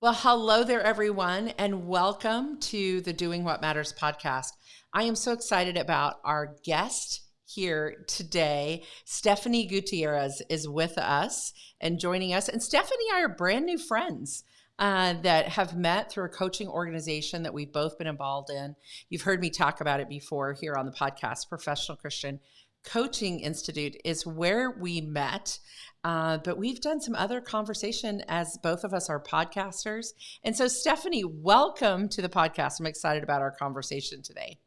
Well, hello there, everyone, and welcome to the Doing What Matters podcast. I am so excited about our guest here today. Stephanie Gutierrez is with us and joining us. And Stephanie and I are brand new friends that have met through a coaching organization that we've both been involved in. You've heard me talk about it before here on the podcast. Professional Christian Coaching Institute is where we met. But we've done some other conversation as both of us are podcasters. And so, Stephanie, welcome to the podcast. I'm excited about our conversation today.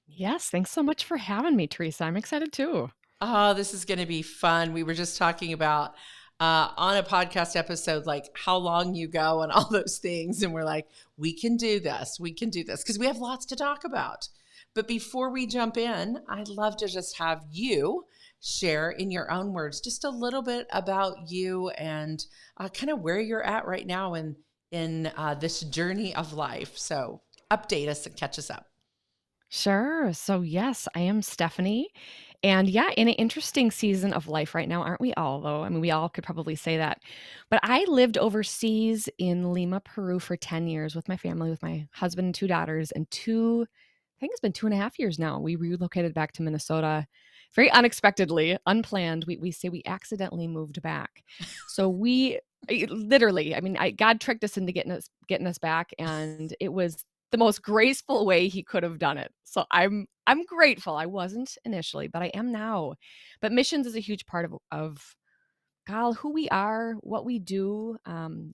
Yes, thanks so much for having me, Teresa. I'm excited too. Oh, this is going to be fun. We were just talking about on a podcast episode, like how long you go and all those things. And we're like, we can do this. We can do this because we have lots to talk about. But before we jump in, I'd love to just have you share in your own words just a little bit about you and kind of where you're at right now in this journey of life. So update us and catch us up. Sure. So, yes, I am Stephanie. And yeah, in an interesting season of life right now, aren't we all, though? I mean, we all could probably say that. But I lived overseas in Lima, Peru for 10 years with my family, with my husband and two daughters, and I think it's been 2.5 years now. We relocated back to Minnesota very unexpectedly, unplanned. We say we accidentally moved back. So literally, I mean, God tricked us into getting us back, and it was the most graceful way he could have done it. So I'm grateful. I wasn't initially, but I am now. But missions is a huge part of God, who we are, what we do,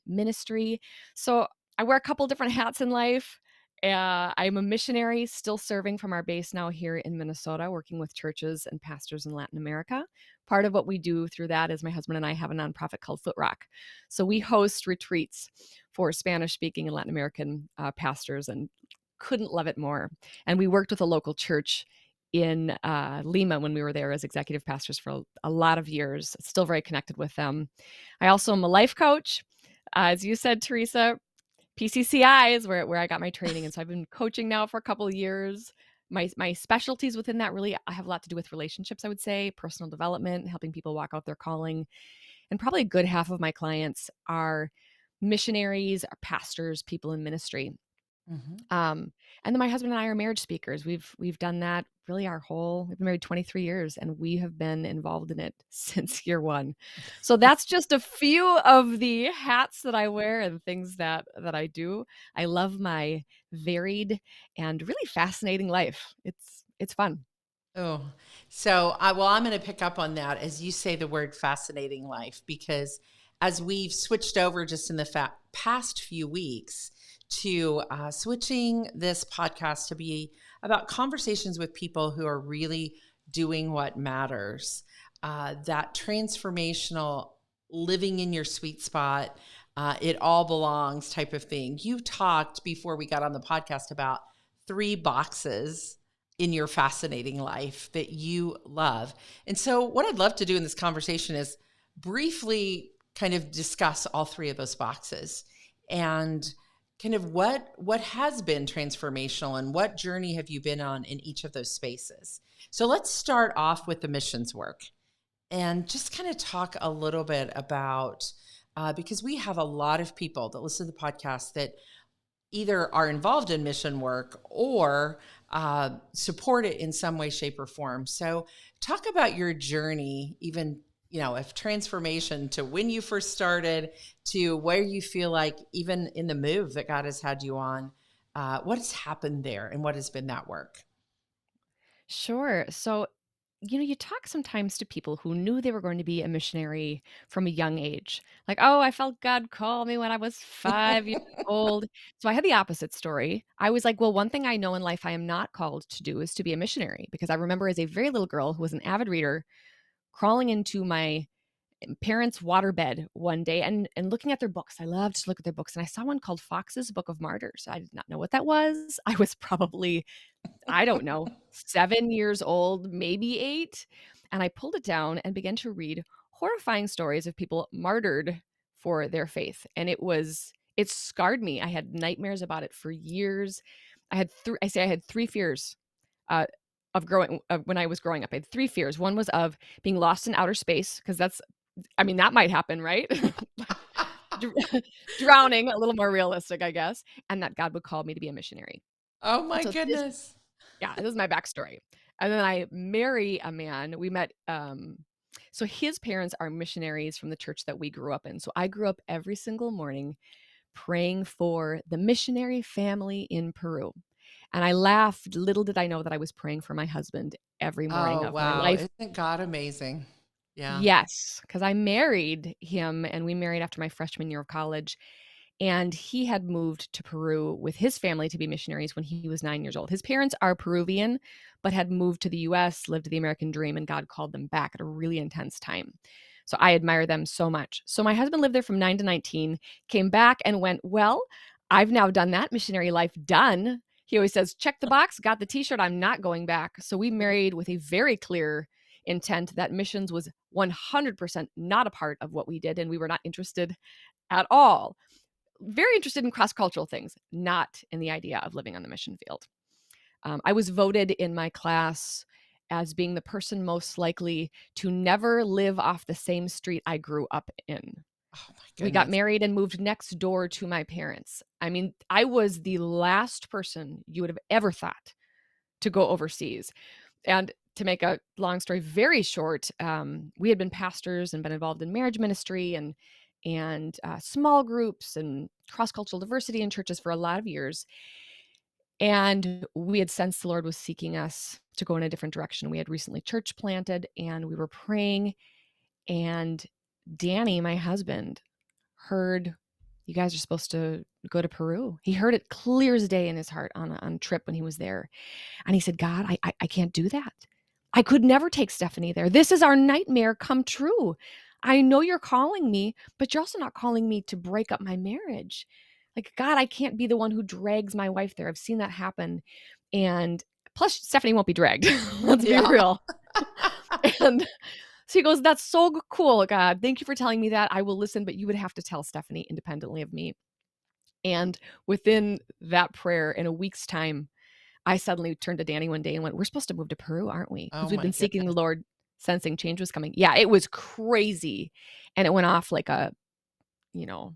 ministry. So I wear a couple different hats in life. I'm a missionary, still serving from our base now here in Minnesota, working with churches and pastors in Latin America. Part of what we do through that is my husband and I have a nonprofit called Foot Rock. So we host retreats for Spanish-speaking and Latin American pastors, and couldn't love it more. And we worked with a local church in Lima when we were there as executive pastors for a lot of years. Still very connected with them. I also am a life coach. As you said, Teresa, PCCI is where I got my training. And so I've been coaching now for a couple of years. My specialties within that really I have a lot to do with relationships, I would say, personal development, helping people walk out their calling. And probably a good half of my clients are missionaries, are pastors, people in ministry. Mhm. And then my husband and I are marriage speakers. We've done that really we've been married 23 years, and we have been involved in it since year one. So that's just a few of the hats that I wear and things that I do. I love my varied and really fascinating life. It's fun. Oh, so I'm going to pick up on that as you say the word fascinating life, because as we've switched over just in the past few weeks to switching this podcast to be about conversations with people who are really doing what matters, that transformational living in your sweet spot, it all belongs type of thing. You talked before we got on the podcast about 3 boxes in your fascinating life that you love. And so what I'd love to do in this conversation is briefly kind of discuss all 3 of those boxes and kind of what has been transformational and what journey have you been on in each of those spaces. So let's start off with the missions work and just kind of talk a little bit about because we have a lot of people that listen to the podcast that either are involved in mission work or support it in some way, shape, or form. So talk about your journey, even, if transformation to when you first started to where you feel like even in the move that God has had you on, what has happened there and what has been that work? Sure. So, you talk sometimes to people who knew they were going to be a missionary from a young age. Like, oh, I felt God call me when I was 5 years old. So I had the opposite story. I was like, well, one thing I know in life I am not called to do is to be a missionary, because I remember as a very little girl who was an avid reader crawling into my parents' waterbed one day and looking at their books. I loved to look at their books. And I saw one called Fox's Book of Martyrs. I did not know what that was. I was probably, I don't know, 7 years old, maybe 8. And I pulled it down and began to read horrifying stories of people martyred for their faith. And it scarred me. I had nightmares about it for years. I had 3 fears uh, when I was growing up. I had 3 fears. One was of being lost in outer space, because that might happen, right? dr- drowning, a little more realistic, I guess, and that God would call me to be a missionary. Oh my So this goodness. Yeah, this is my backstory. And then I marry a man. We met, so his parents are missionaries from the church that we grew up in. So I grew up every single morning praying for the missionary family in Peru. And I laughed. Little did I know that I was praying for my husband every morning Oh, of my wow. life. Isn't God amazing? Yeah. Yes, because I married him and we married after my freshman year of college. And he had moved to Peru with his family to be missionaries when he was 9 years old. His parents are Peruvian, but had moved to the US, lived the American dream, and God called them back at a really intense time. So I admire them so much. So my husband lived there from 9 to 19, came back and went, well, I've now done that missionary life, done. He always says, check the box, got the t-shirt, I'm not going back. So we married with a very clear intent that missions was 100% not a part of what we did, and we were not interested at all. Very interested in cross-cultural things, not in the idea of living on the mission field. I was voted in my class as being the person most likely to never live off the same street I grew up in. Oh my We got goodness. married and moved next door to my parents. I mean, I was the last person you would have ever thought to go overseas. And to make a long story very short, we had been pastors and been involved in marriage ministry and small groups and cross cultural diversity in churches for a lot of years. And we had sensed the Lord was seeking us to go in a different direction. We had recently church planted and we were praying. And Danny, my husband, heard you guys are supposed to go to Peru. He heard it clear as day in his heart on a trip when he was there. And he said, God, I can't do that. I could never take Stephanie there. This is our nightmare come true. I know you're calling me, but you're also not calling me to break up my marriage. Like, God, I can't be the one who drags my wife there. I've seen that happen. And plus, Stephanie won't be dragged. Let's be Yeah. real. And so he goes, that's so cool, God. Thank you for telling me that. I will listen, but you would have to tell Stephanie independently of me. And within that prayer, in a week's time, I suddenly turned to Danny one day and went, we're supposed to move to Peru, aren't we? Oh Because we'd my been seeking the goodness. Lord, sensing change was coming. Yeah, it was crazy. And it went off like a, you know,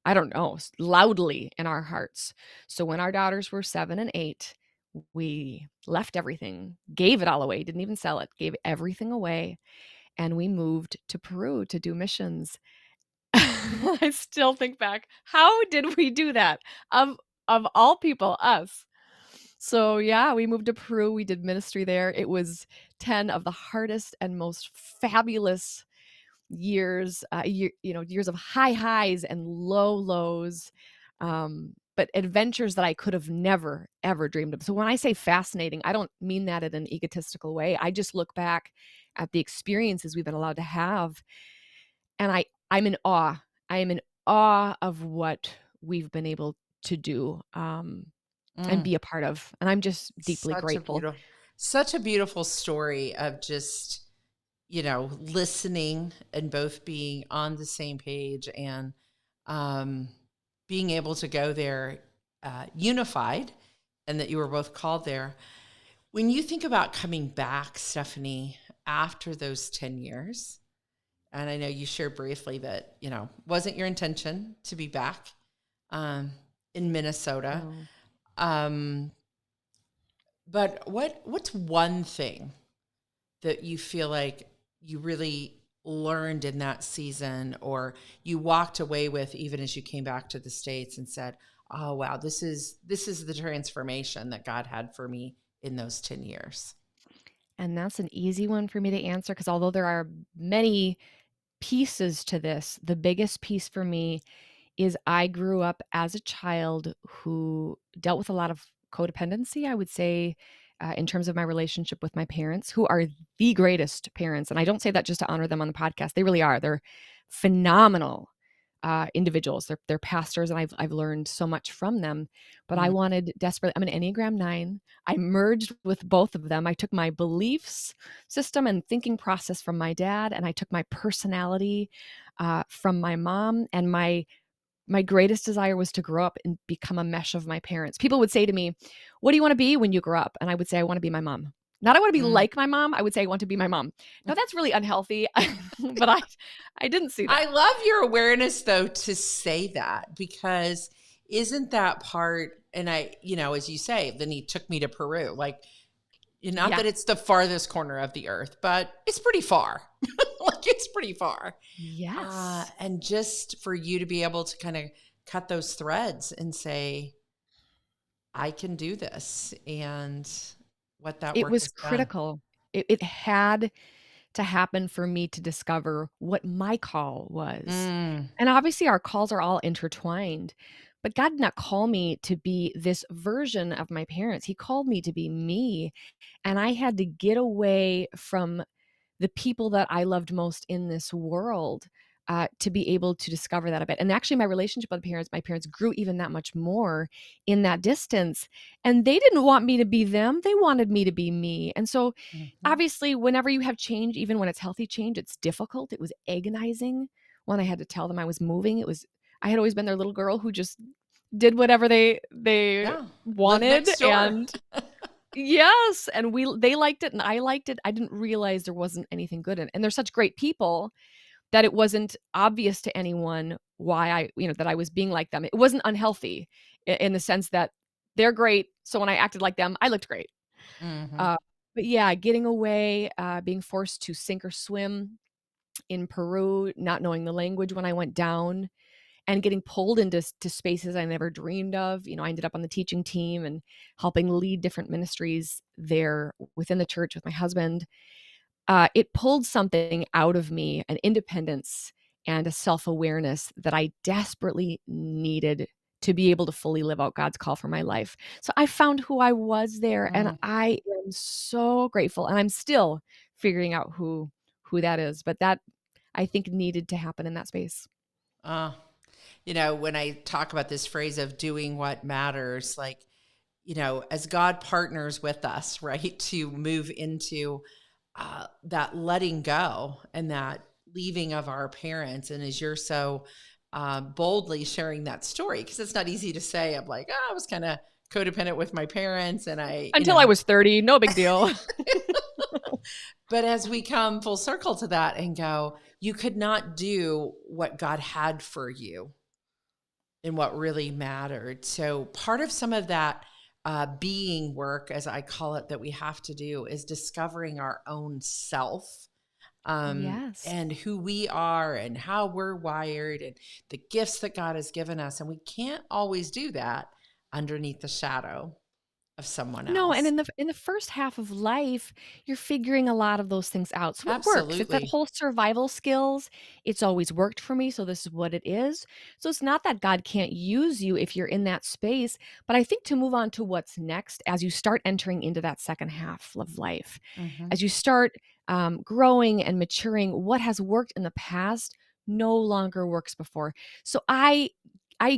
I don't know, loudly in our hearts. So when our daughters were 7 and 8, we left everything, gave it all away, didn't even sell it, gave everything away. And we moved to Peru to do missions. I still think back, how did we do that? Of all people, us. So yeah, we moved to Peru. We did ministry there. It was 10 of the hardest and most fabulous years, years of high highs and low lows, but adventures that I could have never ever dreamed of. So when I say fascinating, I don't mean that in an egotistical way. I just look back at the experiences we've been allowed to have, and I'm in awe. I am in awe of what we've been able to do. And Mm. be a part of, and I'm just deeply Such a grateful. beautiful, such a beautiful story of just, listening and both being on the same page and um, being able to go there unified and that you were both called there. When you think about coming back, Stephanie, after those 10 years, and I know you shared briefly that, wasn't your intention to be back um, in Minnesota. No. Um, but what's one thing that you feel like you really learned in that season or you walked away with even as you came back to the States and said, oh wow, this is the transformation that God had for me in those 10 years? And that's an easy one for me to answer because although there are many pieces to this, the biggest piece for me is I grew up as a child who dealt with a lot of codependency, I would say, in terms of my relationship with my parents, who are the greatest parents. And I don't say that just to honor them on the podcast. They really are. They're phenomenal individuals. They're pastors, and I've learned so much from them. But I Mm, wanted desperately. I'm an Enneagram 9. I merged with both of them. I took my beliefs system and thinking process from my dad, and I took my personality from my mom. And my greatest desire was to grow up and become a mesh of my parents. People would say to me, "What do you want to be when you grow up?" And I would say, "I want to be my mom." Not I wanna be Mm. like my mom, I would say I want to be my mom. Now that's really unhealthy, but I didn't see I that. love your awareness though to say that because isn't that part and as you say, then he took me to Peru. Like, not Yeah. that it's the farthest corner of the earth, but it's pretty far. Like it's pretty far. Yes. And just for you to be able to kind of cut those threads and say, I can do this and what that It work was has done. critical. It had to happen for me to discover what my call was. Mm, And obviously, our calls are all intertwined, but God did not call me to be this version of my parents. He called me to be me. And I had to get away from the people that I loved most in this world, to be able to discover that a bit. And actually, my relationship with my parents grew even that much more in that distance. And they didn't want me to be them, they wanted me to be me. And so, mhm. obviously, whenever you have change, even when it's healthy change, it's difficult. It was agonizing when I had to tell them I was moving. I had always been their little girl who just did whatever they Yeah. Live wanted, next door. and yes, and they liked it and I liked it. I didn't realize there wasn't anything good in it. And they're such great people that it wasn't obvious to anyone why that I was being like them. It wasn't unhealthy in the sense that they're great, so when I acted like them, I looked great. Mhm. Uh, but yeah, getting away, being forced to sink or swim in Peru, not knowing the language when I went down, and getting pulled into to spaces I never dreamed of. I ended up on the teaching team and helping lead different ministries there within the church with my husband. It pulled something out of me, an independence and a self-awareness that I desperately needed to be able to fully live out God's call for my life. So I found who I was there, and Mm. I am so grateful, and I'm still figuring out who that is, but that I think needed to happen in that space. Uh, when I talk about this phrase of doing what matters, like, as God partners with us, right, to move into that letting go and that leaving of our parents. And as you're so boldly sharing that story, because it's not easy to say, I'm like, I was kind of codependent with my parents and Until I was 30, no big deal. but as we come full circle to that and go, you could not do what God had for you and what really mattered. So part of some of that being work, as I call it, that we have to do is discovering our own self, Yes. and who we are and how we're wired and the gifts that God has given us. And we can't always do that underneath the shadow of someone No, and else. in the first half of life, you're figuring a lot of those things out. So it works. It's that Absolutely. whole survival skills. It's always worked for me, so this is what it is. So it's not that God can't use you if you're in that space, but I think to move on to what's next as you start entering into that second half of life, Hmm. as you start growing and maturing, what has worked in the past no longer works before. So I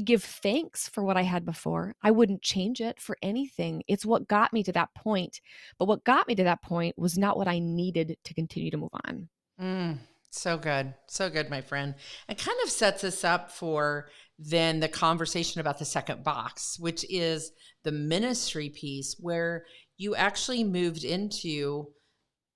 give thanks for what I had before. I wouldn't change it for anything. It's what got me to that point. But what got me to that point was not what I needed to continue to move on. Mm, so good. So good, my friend. It kind of sets us up for then the conversation about the second box, which is the ministry piece where you actually moved into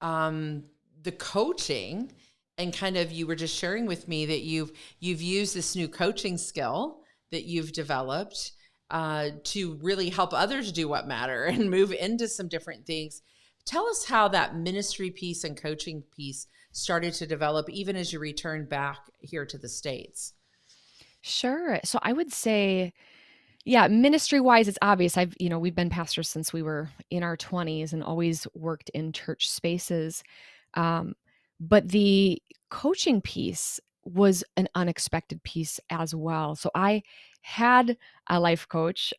um, the coaching and kind of you were just sharing with me that you've used this new coaching skill that you've developed to really help others do what matter and move into some different things. Tell us how that ministry piece and coaching piece started to develop even as you returned back here to the States. Sure. So I would say, yeah, ministry wise, it's obvious. We've been pastors since we were in our 20s and always worked in church spaces. Um, but the coaching piece was an unexpected piece as well. So I had a life coach.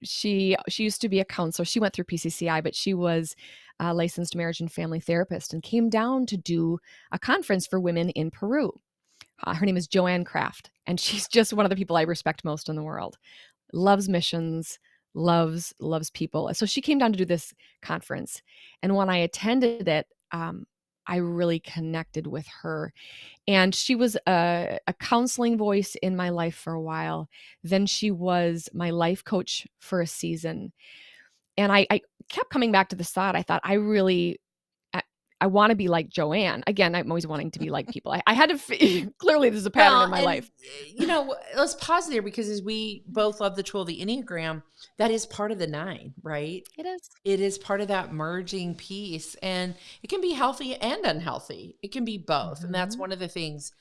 She used to be a counselor. She went through PCCI, but she was a licensed marriage and family therapist and came down to do a conference for women in Peru. Her name is Joanne Kraft, and she's just one of the people I respect most in the world. Loves missions, loves people. So she came down to do this conference, and when I attended it, I really connected with her. And she was a counseling voice in my life for a while. Then she was my life coach for a season. And I kept coming back to this thought. I thought, I, I want to be like Joanne. Again, I'm always wanting to be like people. I had to, clearly there's a pattern in Well, my and life. let's pause there because as we both love the tool, the Enneagram, that is part of the 9, right? It is. It is part of that merging piece, and it can be healthy and unhealthy. It can be both. And that's Mhm. one of the things,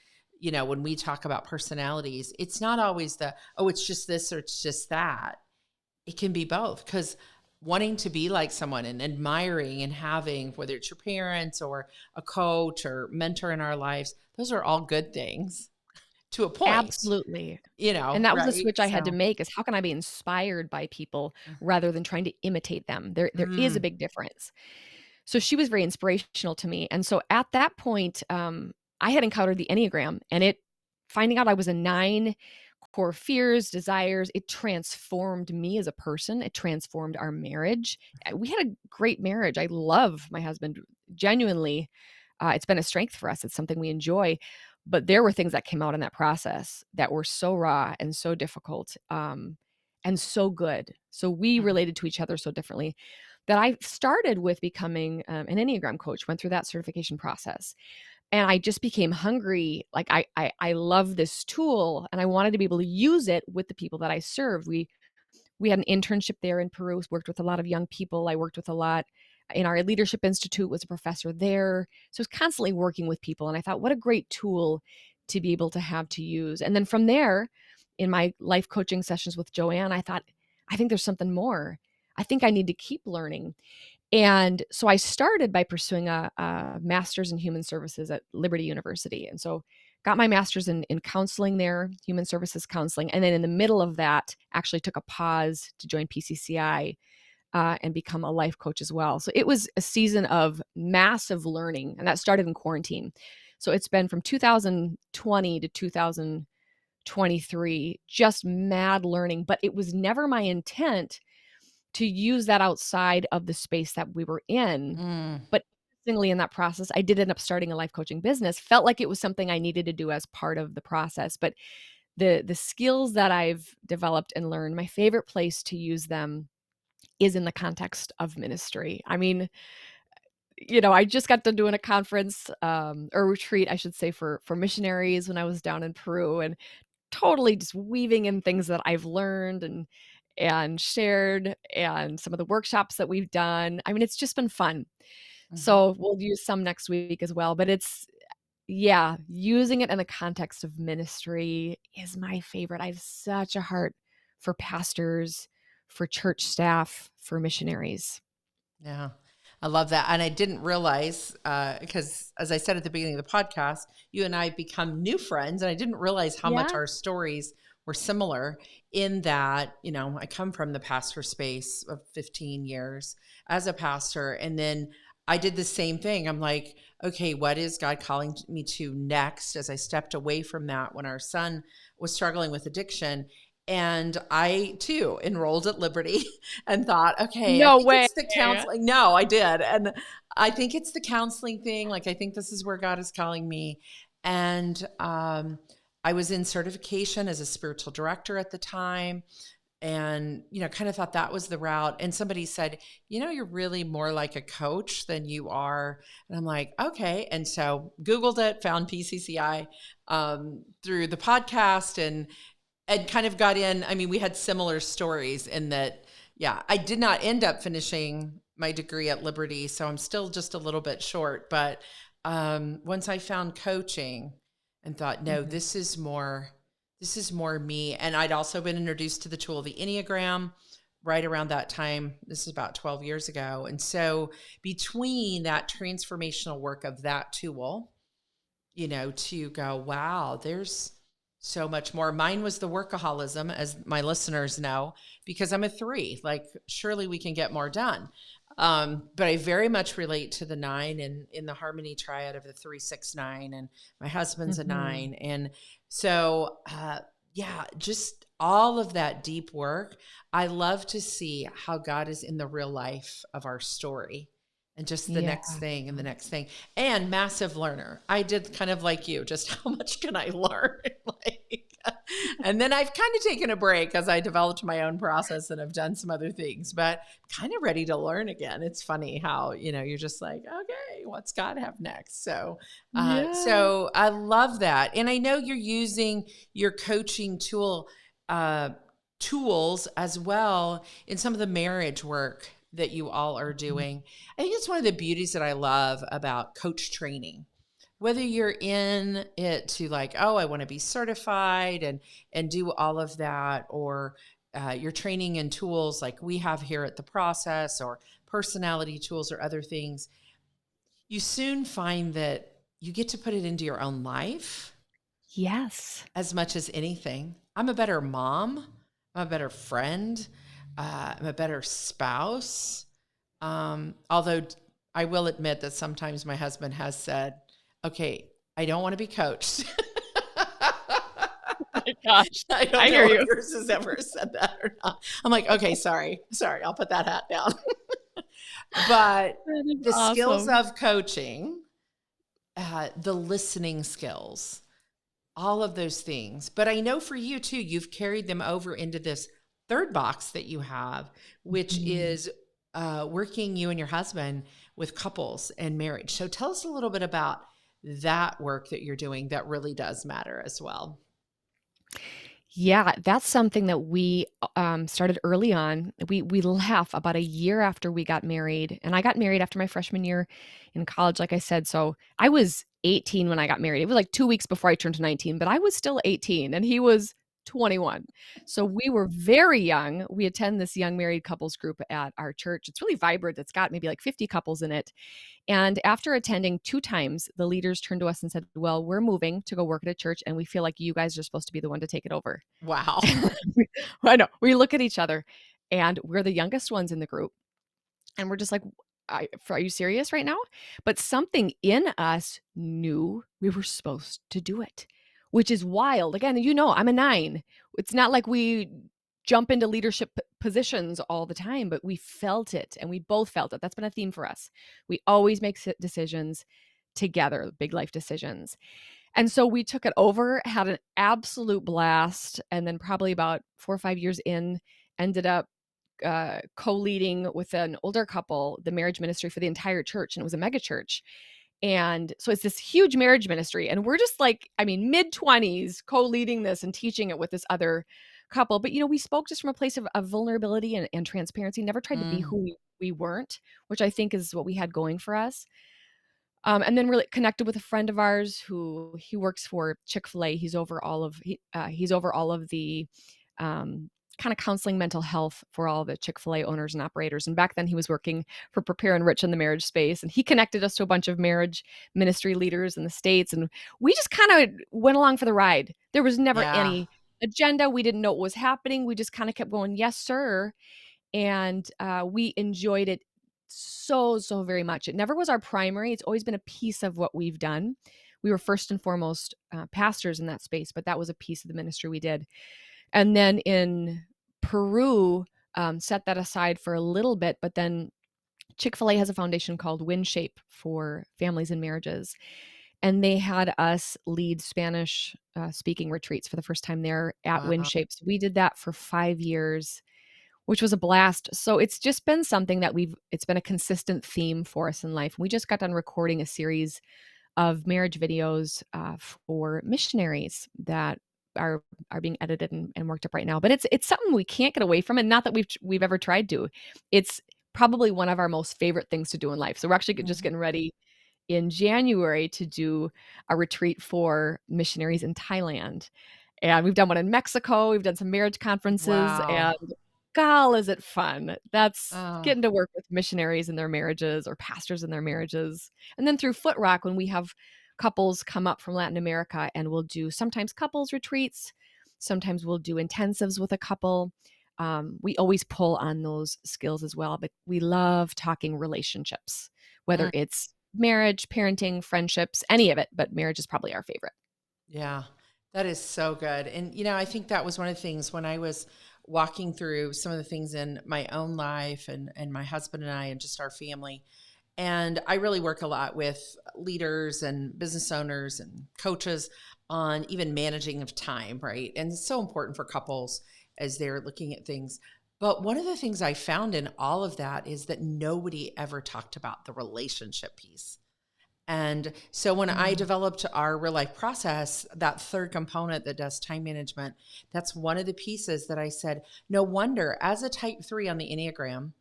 when we talk about personalities, it's not always it's just this or it's just that. It can be both, because wanting to be like someone and admiring and having, whether it's your parents or a coach or mentor in our lives, those are all good things to a point, Absolutely. And that was a right? switch I had to So, make, is how can I be inspired by people rather than trying to imitate them? There is a mm, big difference. So she was very inspirational to me. And so at that point, I had encountered the Enneagram, and finding out I was a 9, core fears, desires, it transformed me as a person. It transformed our marriage. We had a great marriage. I love my husband genuinely. It's been a strength for us. It's something we enjoy. But there were things that came out in that process that were so raw and so difficult, and so good. So we mm, related to each other so differently that I started with becoming an Enneagram coach, went through that certification process. And I just became hungry. Like I love this tool, and I wanted to be able to use it with the people that I served. We had an internship there in Peru, worked with a lot of young people. I worked with a lot in our leadership institute, was a professor there. So I was constantly working with people. And I thought, what a great tool to be able to have to use. And then from there, in my life coaching sessions with Joanne, I thought, I think there's something more. I think I need to keep learning. And so I started by pursuing a master's in human services at Liberty University. And so got my master's in counseling there, human services counseling. And then in the middle of that, actually took a pause to join PCCI and become a life coach as well. So it was a season of massive learning, and that started in quarantine. So it's been from 2020 to 2023, just mad learning. But it was never my intent to use that outside of the space that we were in. mm. But interestingly, in that process, I did end up starting a life coaching business. Felt like it was something I needed to do as part of the process. But the skills that I've developed and learned, my favorite place to use them is in the context of ministry. I mean, I just got done doing a conference, or retreat, I should say, for missionaries when I was down in Peru, and totally just weaving in things that I've learned and shared, and some of the workshops that we've done. I mean, it's just been fun. Mhm. So we'll use some next week as well. But yeah, using it in the context of ministry is my favorite. I have such a heart for pastors, for church staff, for missionaries. Yeah, I love that. And I didn't realize, because as I said at the beginning of the podcast, you and I have become new friends. And I didn't realize how much Yeah. our stories were similar in that, I come from the pastor space of 15 years as a pastor. And then I did the same thing. I'm like, okay, what is God calling me to next as I stepped away from that when our son was struggling with addiction? And I too enrolled at Liberty and thought, okay, I No think way. it's the counseling. No, I did. And I think it's the counseling thing. Like, I think this is where God is calling me. And I was in certification as a spiritual director at the time, and kind of thought that was the route. And somebody said, you're really more like a coach than you are. And I'm like, okay. And so Googled it, found PCCI through the podcast, and kind of got in. I mean, we had similar stories in that, yeah, I did not end up finishing my degree at Liberty, so I'm still just a little bit short. But once I found coaching and thought, no, Mhm. this is more me. And I'd also been introduced to the tool of the Enneagram right around that time. This is about 12 years ago. And so between that transformational work of that tool, to go, wow, there's so much more. Mine was the workaholism, as my listeners know, because I'm a 3. Like, surely we can get more done. But I very much relate to the 9 and in the harmony triad of the 3-6-9, and my husband's a Mhm. 9. And so, yeah, just all of that deep work. I love to see how God is in the real life of our story, and just the Yeah. next thing and the next thing. And massive learner. I did kind of like you, just how much can I learn? like, And then I've kind of taken a break as I developed my own process and I've done some other things, but kind of ready to learn again. It's funny how, you're just like, okay, what's God have next? Yeah. So I love that. And I know you're using your coaching uh, tools as well in some of the marriage work that you all are doing. I think it's one of the beauties that I love about coach training. Whether you're in it to like, oh, I want to be certified and do all of that, or you're training in tools like we have here at the process, or personality tools or other things, you soon find that you get to put it into your own life Yes. as much as anything. I'm a better mom. I'm a better friend. I'm a better spouse. Although I will admit that sometimes my husband has said, okay, I don't want to be coached. Oh my gosh. I don't I hear know if you. yours has ever said that or not. I'm like, okay, sorry, I'll put that hat down. But That is the skills awesome. of coaching, the listening skills, all of those things. But I know for you too, you've carried them over into this third box that you have, which Mhm. is working you and your husband with couples and marriage. So tell us a little bit about that work that you're doing that really does matter as well. Yeah, that's something that we, started early on. We laugh about a year after we got married, and I got married after my freshman year in college, like I said, so I was 18 when I got married. It was, like, 2 weeks before I turned 19, but I was still 18, and he was 21. So we were very young. We attend this young married couples group at our church. It's really vibrant. It's got maybe, like, 50 couples in it, and after attending 2 times, the leaders turned to us and said, "Well, we're moving to go work at a church, and we feel like you guys are supposed to be the one to take it over." Wow. I know. We look at each other, and we're the youngest ones in the group, and we're just like, Are you serious right now?" But something in us knew we were supposed to do it, which is wild. Again, I'm a 9. It's not like we jump into leadership positions all the time, but we felt it, and we both felt it. That's been a theme for us. We always make decisions together, big life decisions. And so we took it over, had an absolute blast, and then probably about 4 or 5 years in, ended up, co-leading with an older couple, the marriage ministry for the entire church, and it was a mega church. And so it's this huge marriage ministry, and we're just like, I mean, mid-20s co-leading this and teaching it with this other couple. But, we spoke just from a place of vulnerability and transparency, never tried to be Mm, who we weren't, which I think is what we had going for us. And then really connected with a friend of ours who he works for Chick-fil-A. He's over all of the kind of counseling mental health for all the Chick-fil-A owners and operators. And back then he was working for Prepare and Rich in the marriage space. And he connected us to a bunch of marriage ministry leaders in the States. And we just kind of went along for the ride. There was never yeah. any agenda. We didn't know what was happening. We just kind of kept going, yes, sir. And we enjoyed it so very much. It never was our primary. It's always been a piece of what we've done. We were first and foremost pastors in that space, but that was a piece of the ministry we did. And then in Peru, set that aside for a little bit, but then Chick-fil-A has a foundation called WinShape for families and marriages. And they had us lead Spanish speaking retreats for the first time there at Wow. WinShape. So we did that for 5 years, which was a blast. So it's just been something that it's been a consistent theme for us in life. We just got done recording a series of marriage videos for missionaries that are being edited and worked up right now. But it's something we can't get away from, and not that we've ever tried to. It's probably one of our most favorite things to do in life. So we're actually just Mhm. getting ready in January to do a retreat for missionaries in Thailand. And we've done one in Mexico, we've done some marriage conferences, Wow. and gall, is it fun. That's Oh, getting to work with missionaries in their marriages or pastors in their marriages. And then through Foot Rock, when we have couples come up from Latin America, and we'll do sometimes couples retreats, sometimes we'll do intensives with a couple. We always pull on those skills as well, but we love talking relationships, whether mm, it's marriage, parenting, friendships, any of it, but marriage is probably our favorite. yeah. That is so good. And, I think that was one of the things when I was walking through some of the things in my own life and my husband and I and just our family. And I really work a lot with leaders and business owners and coaches. on even managing of time, right? And it's so important for couples as they're looking at things. But one of the things I found in all of that is that nobody ever talked about the relationship piece. And so when I Mm. developed our real life process, that third component that does time management, that's one of the pieces that I said, no wonder as a type 3 on the Enneagram,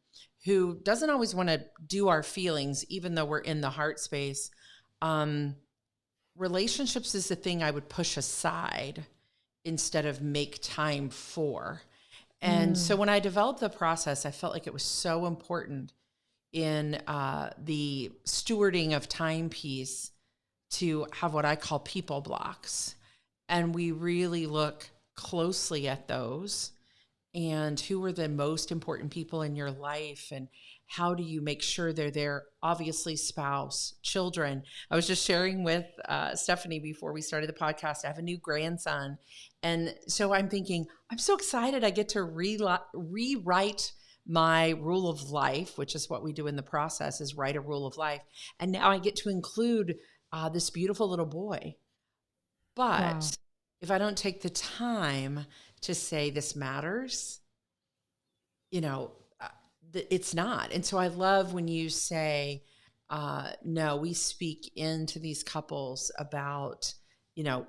who doesn't always want to do our feelings, even though we're in the heart space, um, relationships is the thing I would push aside instead of make time for. And so Mm. when I developed the process, I felt like it was so important in the stewarding of time piece to have what I call people blocks. And we really look closely at those and who are the most important people in your life and how do you make sure they're there. Obviously spouse, children. I was just sharing with Stephanie before we started the podcast, I have a new grandson, and so I'm thinking I'm so excited I get to rewrite my rule of life, which is what we do in the process, is write a rule of life, and now I get to include this beautiful little boy. Wow. But if I don't take the time to say this matters, you know, uh, it's not. And so I love when you say, no, we speak into these couples about,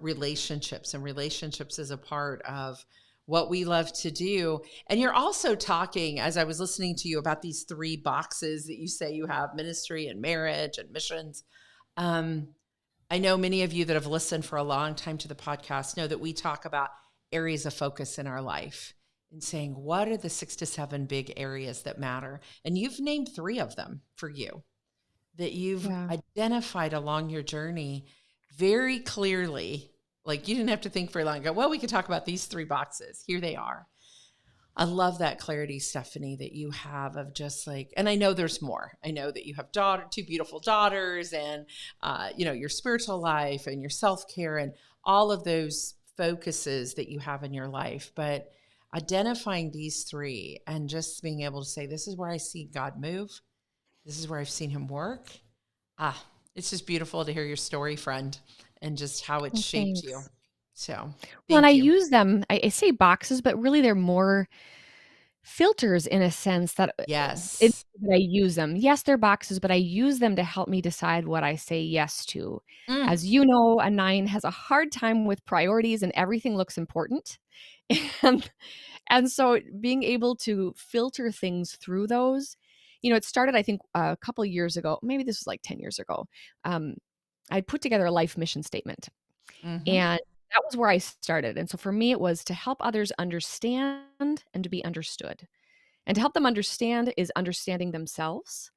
relationships, and relationships is a part of what we love to do. And you're also talking, as I was listening to you, about these three boxes that you say you have: ministry and marriage and missions. Um, I know many of you that have listened for a long time to the podcast know that we talk about areas of focus in our life and saying, what are the 6 to 7 big areas that matter? And you've named three of them for you that you've Yeah. identified along your journey very clearly. Like you didn't have to think very long. Go, well, we could talk about these three boxes. Here they are. I love that clarity, Stephanie, that you have of just like, and I know there's more. I know that you have two beautiful daughters, and your spiritual life and your self care and all of those focuses that you have in your life. But identifying these three and just being able to say, this is where I see God move. This is where I've seen Him work. It's just beautiful to hear your story, friend, and just how it's Well, shaped you. thanks. So, Well, and I thank you. use them, I say boxes, but really they're more filters in a sense that Yes. that I use them. Yes, they're boxes, but I use them to help me decide what I say yes to. Mm, As you know, a 9 has a hard time with priorities and everything looks important. And and so being able to filter things through those, it started, I think, a couple of years ago. Maybe this was like 10 years ago. Um, I put together a life mission statement, mm-hmm, and that was where I started. And so for me, it was to help others understand and to be understood. And to help them understand is understanding themselves.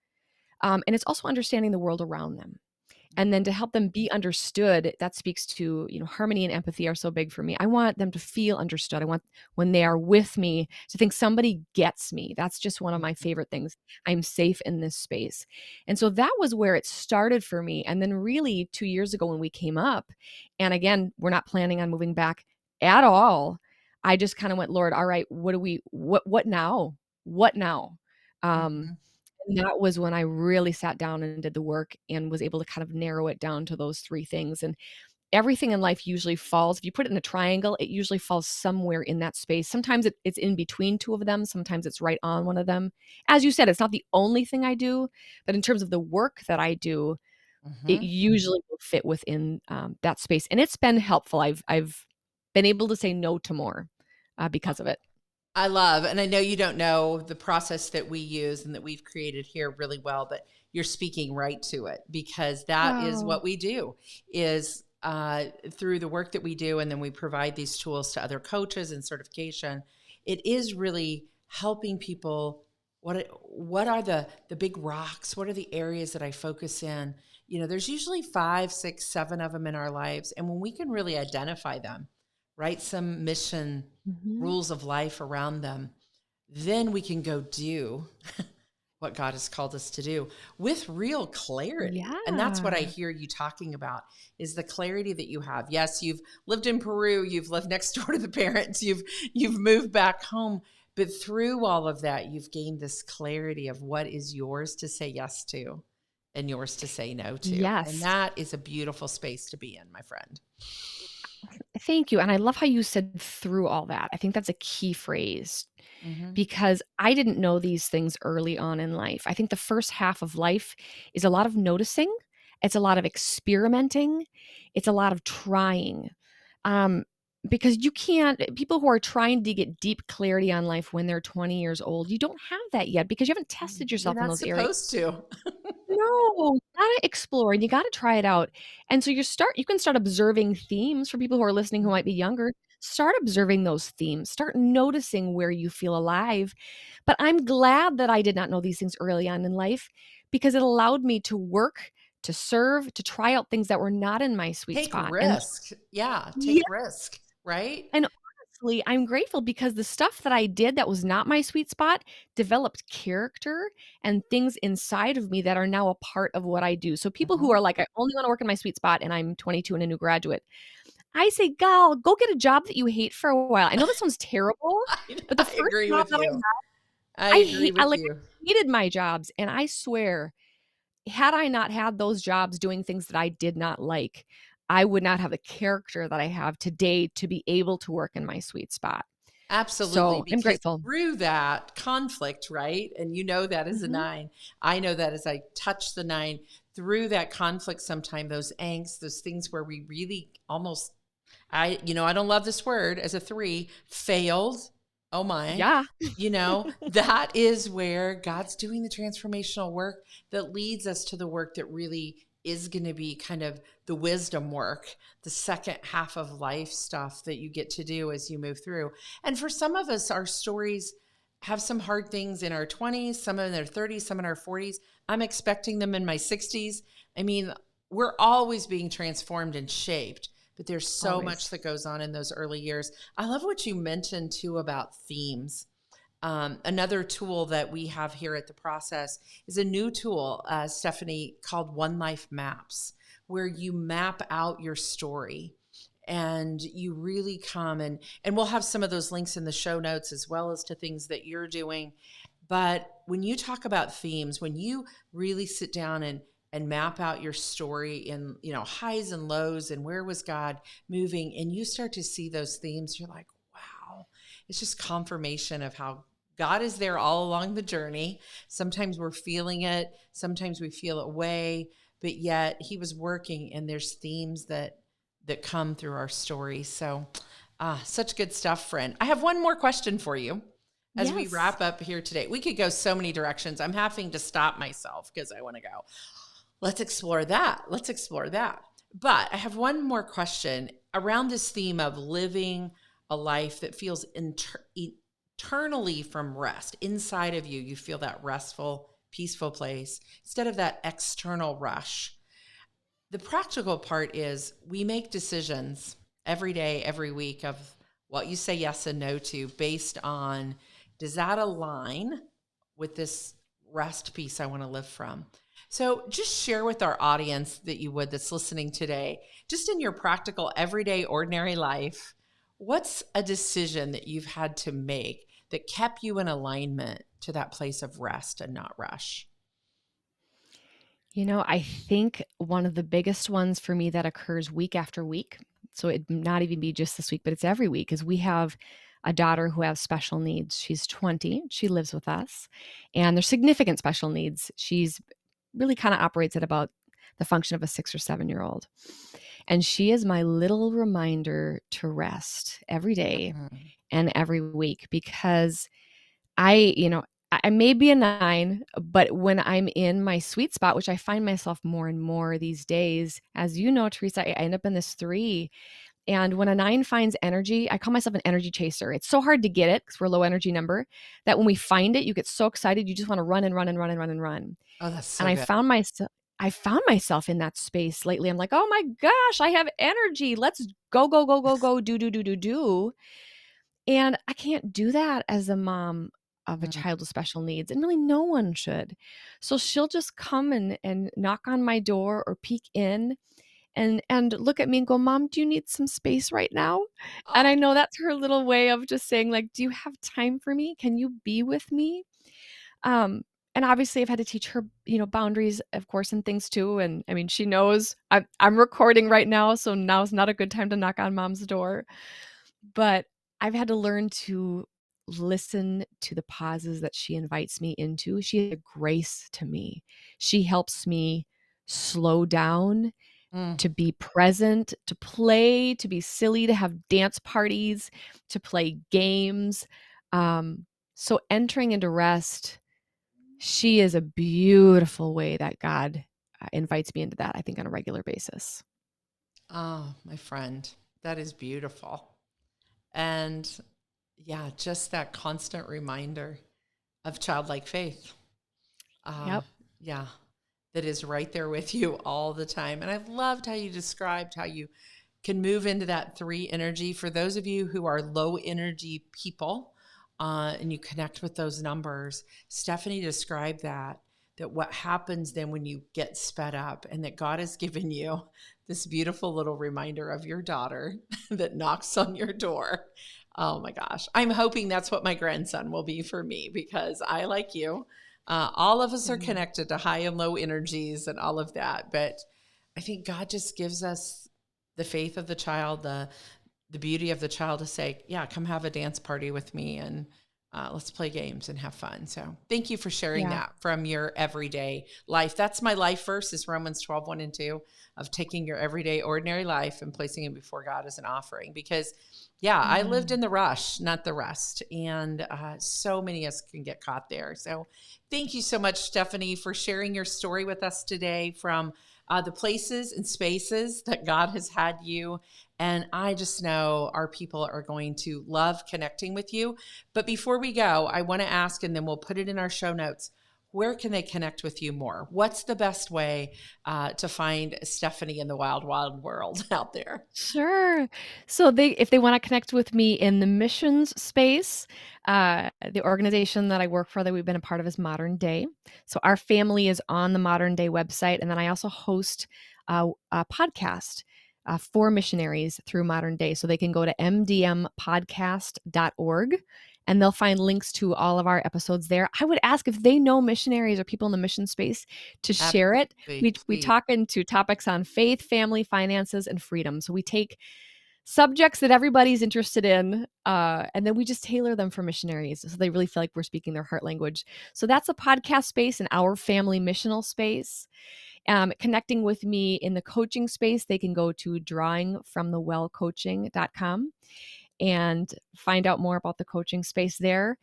And it's also understanding the world around them. And then to help them be understood, that speaks to, harmony and empathy are so big for me. I want them to feel understood. I want, when they are with me, to think somebody gets me. That's just one of my mm-hmm, favorite things. I'm safe in this space. And so that was where it started for me. And then really 2 years ago when we came up, and again, we're not planning on moving back at all. I just kind of went, Lord, all right, what now? What now? Um, mm-hmm. and that was when I really sat down and did the work and was able to kind of narrow it down to those 3 things. And everything in life usually falls, if you put it in a triangle, it usually falls somewhere in that space. Sometimes it's in between 2 of them, sometimes it's right on one of them. As you said, it's not the only thing I do, but in terms of the work that I do, it Mm-hmm. usually will fit within, that space, and it's been helpful. I've been able to say no to more, because of it. I love, and I know you don't know the process that we use and that we've created here really well, but you're speaking right to it because that is Wow. what we do is through the work that we do. And then we provide these tools to other coaches and certification. It is really helping people. What are the big rocks? What are the areas that I focus in? There's usually 5, 6, 7 of them in our lives. And when we can really identify them, write some mission Mhm. rules of life around them, then we can go do what God has called us to do with real clarity. And that's what I Yeah. hear you talking about is the clarity that you have. Yes, you've lived in Peru, you've lived next door to the parents, you've moved back home, but through all of that, you've gained this clarity of what is yours to say yes to and yours to say no to. And Yes. that is a beautiful space to be in, my friend. Thank you, and I love how you said "through all that." I think that's a key phrase Hmm. because I didn't know these things early on in life. I think the first half of life is a lot of noticing, it's a lot of experimenting, it's a lot of trying. Um, because you can't people who are trying to get deep clarity on life when they're 20 years old, you don't have that yet because you haven't tested You're yourself in not those areas. supposed to. No, you gotta explore and you gotta try it out. And so you can start observing themes for people who are listening who might be younger. Start observing those themes. Start noticing where you feel alive. But I'm glad that I did not know these things early on in life because it allowed me to work, to serve, to try out things that were not in my sweet Take spot. risk. Yeah, Yeah, take risk, right? and honestly, I'm grateful because the stuff that I did that was not my sweet spot developed character and things inside of me that are now a part of what I do. So people who Hmm. are like, "I only wanna work in my sweet spot," and I'm 22 and a new graduate, I say, "Gal, go get a job that you hate for a while." I know this sounds terrible, but the I first agree job with that you. I agree I with you. hated my jobs, and I swear, had I not had those jobs doing things that I did not like, I would not have the character that I have today to be able to work in my sweet spot. Absolutely, So, I'm because grateful. through that conflict, right? And you know that as a Mhm. nine. I know that as I touch the nine, through that conflict, sometime those angst, those things where we really almost I don't love this word as a three, failed. Oh my. Yeah. That is where God's doing the transformational work that leads us to the work that really is going to be kind of the wisdom work, the second half of life stuff that you get to do as you move through. And for some of us, our stories have some hard things in our 20s, some in their 30s, some in our 40s. I'm expecting them in my 60s. I mean, we're always being transformed and shaped, but there's so much Always. that goes on in those early years. I love what you mentioned too about themes. Another tool that we have here at the process is a new tool, Stephanie, called One Life Maps, where you map out your story and you really come and we'll have some of those links in the show notes as well as to things that you're doing. But when you talk about themes, when you really sit down and map out your story in highs and lows and where was God moving, and you start to see those themes, you're like, wow, it's just confirmation of how God is there all along the journey. Sometimes we're feeling it, sometimes we feel it way, but yet He was working, and there's themes that come through our story. So, such good stuff, friend. I have one more question for you as we Yes. wrap up here today. We could go so many directions. I'm having to stop myself because I want to go, let's explore that. Let's explore that. But I have one more question around this theme of living a life that feels eternally from rest. Inside of you, you feel that restful, peaceful place instead of that external rush. The practical part is we make decisions every day, every week of what you say yes and no to based on, does that align with this rest piece I want to live from? So just share with our audience that you would that's listening today, just in your practical, everyday, ordinary life, what's a decision that you've had to make that kept you in alignment to that place of rest and not rush? I think one of the biggest ones for me that occurs week after week, so it not even be just this week, but it's every week, is we have a daughter who has special needs. She's 20, she lives with us, and there's significant special needs. She's really kinda operates at about the function of a 6 or 7-year-old, and she is my little reminder to rest every day Mhm. and every week because I you know, I may be a 9, but when I'm in my sweet spot, which I find myself more and more these days, as you know, Teresa, I end up in this 3, and when a 9 finds energy, I call myself an energy chaser. It's so hard to get it because 'cause we're a low energy number, that when we find it, you get so excited, you just wanna run and run and run and run and run. Oh, that's And so good. I found myself in that space lately. I'm like, "Oh my gosh, I have energy. Let's go, go, go, go, go, do, do, do, do, do." And I can't do that as a mom of a Mhm. child with special needs, and really no one should. So she'll just come and knock on my door or peek in and look at me and go, "Mom, do you need some space right now?" And I Oh, know that's her little way of just saying like, "Do you have time for me? Can you be with me?" Um, And obviously I've had to teach her, boundaries, of course, and things too, and, I mean, she knows I'm recording right now, so now's not a good time to knock on mom's door, but I've had to learn to listen to the pauses that she invites me into. She has a grace to me. She helps me slow down, Mm. to be present, to play, to be silly, to have dance parties, to play games. So entering into rest, she is a beautiful way that God invites me into that, I think, on a regular basis. Oh, my friend, that is beautiful. And yeah, just that constant reminder of childlike faith. Uh, Yep. yeah, that is right there with you all the time. And I loved how you described how you can move into that three energy. For those of you who are low energy people and you connect with those numbers, Stephanie described that what happens then when you get sped up, and that God has given you this beautiful little reminder of your daughter that knocks on your door. Oh my gosh. I'm hoping that's what my grandson will be for me, because I, like you, all of us are Mhm. connected to high and low energies and all of that. But I think God just gives us the faith of the child, the beauty of the child to say, yeah, come have a dance party with me, and let's play games and have fun. So thank you for sharing Yeah. that from your everyday life. That's my life verse, is Romans 12:1 and 2, of taking your everyday ordinary life and placing it before God as an offering. Because yeah, I lived Mm. in the rush, not the rest. And so many of us can get caught there. So thank you so much, Stephanie, for sharing your story with us today, from the places and spaces that God has had you. And I just know our people are going to love connecting with you. But before we go, I want to ask, and then we'll put it in our show notes, where can they connect with you more? What's the best way to find Stephanie in the wild, wild world out there? Sure. So if they wanna connect with me in the missions space, the organization that I work for that we've been a part of is Modern Day. So our family is on the Modern Day website, and then I also host a podcast, for missionaries through Modern Day. So they can go to mdmpodcast.org, and they'll find links to all of our episodes there. I would ask if they know missionaries or people in the mission space to share it. Absolutely. We Please. talk into topics on faith, family, finances, and freedom. So we take subjects that everybody's interested in, and then we just tailor them for missionaries so they really feel like we're speaking their heart language. So that's a podcast space in our family missional space. Connecting with me in the coaching space, they can go to drawingfromthewellcoaching.com and find out more about the coaching space there.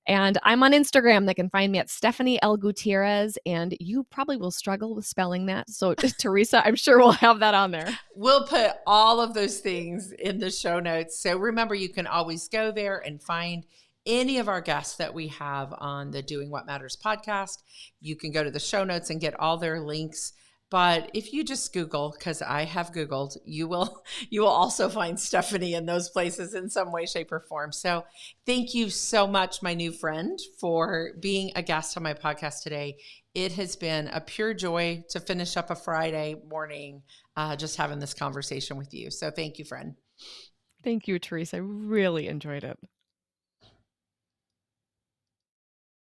And I'm on Instagram. They can find me at Stephanie L. Gutierrez, and you probably will struggle with spelling that. So, Teresa, I'm sure we'll have that on there. We'll put all of those things in the show notes. So remember, you can always go there and find any of our guests that we have on the Doing What Matters podcast. You can go to the show notes and get all their links. But if you just Google, because I have Googled, you will also find Stephanie in those places in some way, shape, or form. So thank you so much, my new friend, for being a guest on my podcast today. It has been a pure joy to finish up a Friday morning just having this conversation with you. So thank you, friend. Thank you, Teresa. I really enjoyed it.